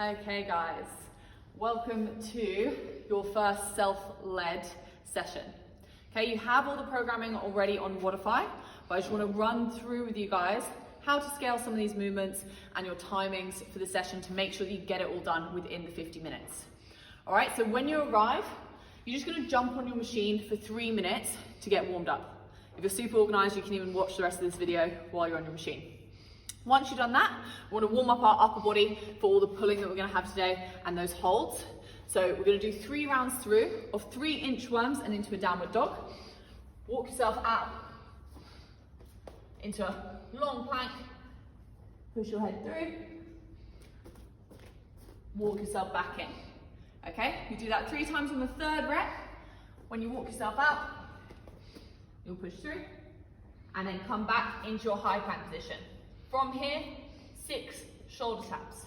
Okay guys, welcome to your first self-led session. Okay, you have all the programming already on Wodify, but I just want to run through with you guys how to scale some of these movements and your timings for the session to make sure that you get it all done within the 50 minutes. All right, so when you arrive, you're just going to jump on your machine for 3 minutes to get warmed up. If you're super organized, you can even watch the rest of this video while you're on your machine. Once you've done that, we want to warm up our upper body for all the pulling that we're going to have today and those holds. So we're going to do 3 rounds through of 3 inchworms and into a downward dog. Walk yourself out into a long plank. Push your head through. Walk yourself back in. Okay, you do that 3 times on the 3rd rep. When you walk yourself out, you'll push through and then come back into your high plank position. From here, 6 shoulder taps.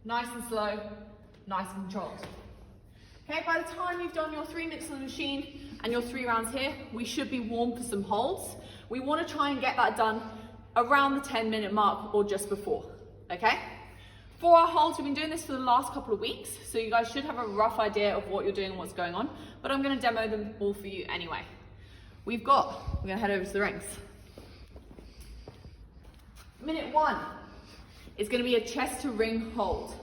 Nice and slow, nice and controlled. Okay, by the time you've done your 3 minutes on the machine and your 3 rounds here, we should be warm for some holds. We want to try and get that done around the 10-minute mark or just before, okay? For our holds, we've been doing this for the last couple of weeks, so you guys should have a rough idea of what you're doing and what's going on, but I'm going to demo them all for you anyway. We're going to head over to the rings. Minute 1 is going to be a chest to ring hold.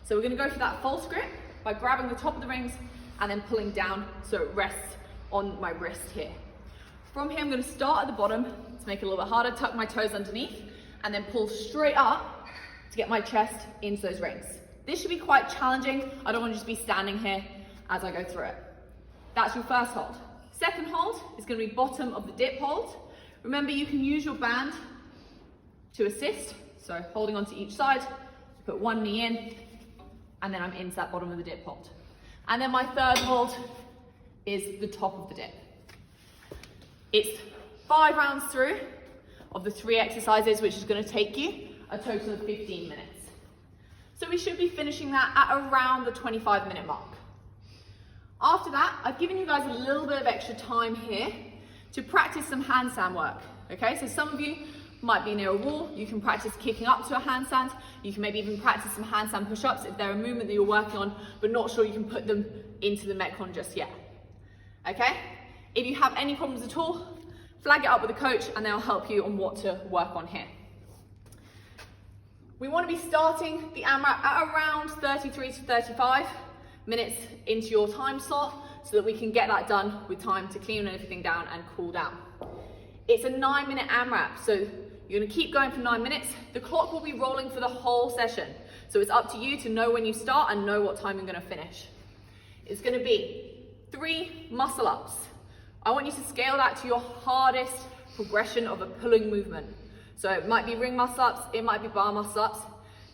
So we're going to go for that false grip by grabbing the top of the rings and then pulling down so it rests on my wrist here. From here, I'm going to start at the bottom to make it a little bit harder, tuck my toes underneath, and then pull straight up to get my chest into those rings. This should be quite challenging. I don't want to just be standing here as I go through it. That's your first hold. Second hold is going to be bottom of the dip hold. Remember, you can use your band to assist, so holding onto each side, put one knee in, and then I'm into that bottom of the dip hold. And then my 3rd hold is the top of the dip. It's 5 rounds through of the 3 exercises, which is going to take you a total of 15 minutes. So we should be finishing that at around the 25-minute mark. After that, I've given you guys a little bit of extra time here to practice some handstand work. Okay, so some of you might be near a wall, you can practice kicking up to a handstand, you can maybe even practice some handstand push-ups if they're a movement that you're working on, but not sure you can put them into the Metcon just yet. Okay? If you have any problems at all, flag it up with a coach and they'll help you on what to work on here. We want to be starting the AMRAP at around 33 to 35 minutes into your time slot so that we can get that done with time to clean everything down and cool down. It's a 9-minute AMRAP, so you're going to keep going for 9 minutes. The clock will be rolling for the whole session, so it's up to you to know when you start and know what time you're going to finish. It's going to be 3 muscle ups. I want you to scale that to your hardest progression of a pulling movement. So it might be ring muscle ups, it might be bar muscle ups.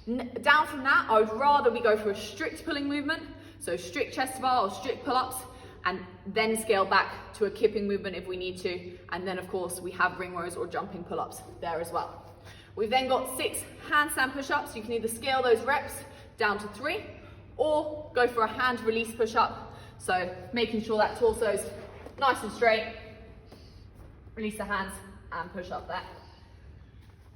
Down from that, I would rather we go for a strict pulling movement, so strict chest to bar or strict pull-ups, and then scale back to a kipping movement if we need to. And then of course we have ring rows or jumping pull-ups there as well. We've then got 6 handstand push-ups. You can either scale those reps down to 3 or go for a hand release push-up. So making sure that torso's nice and straight. Release the hands and push up there.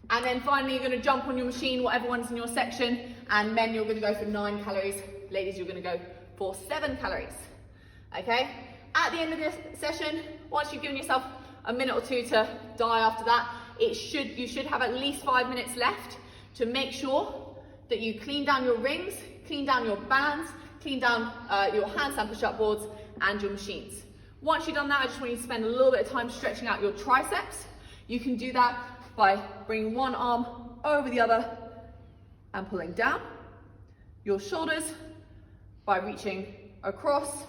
And then finally, you're going to jump on your machine, whatever one's in your section. And men, you're going to go for 9 calories. Ladies, you're going to go for 7 calories. Okay? At the end of this session, once you've given yourself a minute or 2 to die after that, you should have at least 5 minutes left to make sure that you clean down your rings, clean down your bands, clean down your handstand push-up boards and your machines. Once you've done that, I just want you to spend a little bit of time stretching out your triceps. You can do that by bringing one arm over the other and pulling down. Your shoulders by reaching across,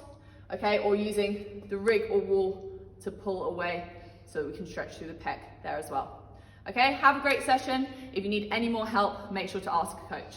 okay, or using the rig or wall to pull away so we can stretch through the pec there as well. Okay, have a great session. If you need any more help, make sure to ask a coach.